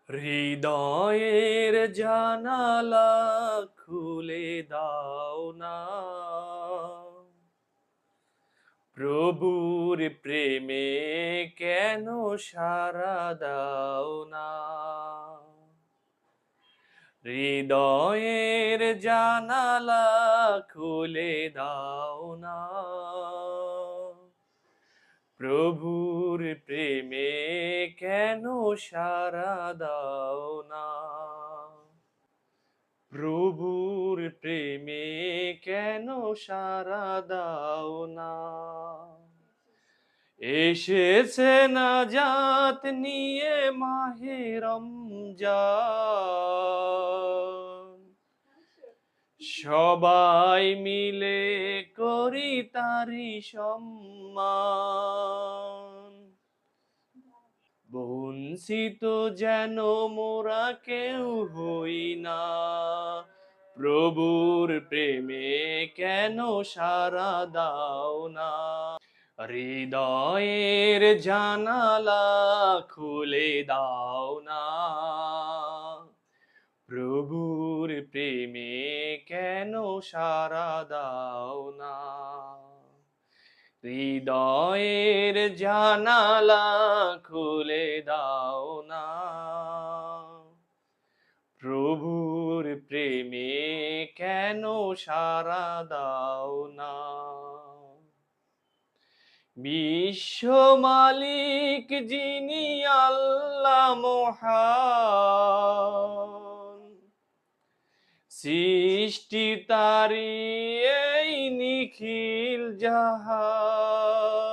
হৃদয়ের জানালা খুলে দাও না, প্রভুর প্রেমে কেন সাড়া দাও না। হৃদয়ের জানালা খুলে দাও না, প্রভুর প্রেমে কেন সাড়া দাও না। প্রভুর প্রেমে কেন সাড়া দাও না। এসেছে নাজাত নিয়ে মাহে রমজান, সবাই মিলে করি তারি সম্মান। বঞ্চিত যেন মোরা কেউ হই না, প্রভুর প্রেমে কেন সাড়া দাও না। হৃদয়ের জানালা খুলে দাও না, প্রভুর প্রেমে কেন সাড়া দাও না। হৃদয়ের জানালা খুলে দাও না, প্রভুর প্রেমে কেন সাড়া দাও না। বিশ্ব মালিক যিনি আল্লাহ মহান, সৃষ্টি তারি এই নিখিল জাহান।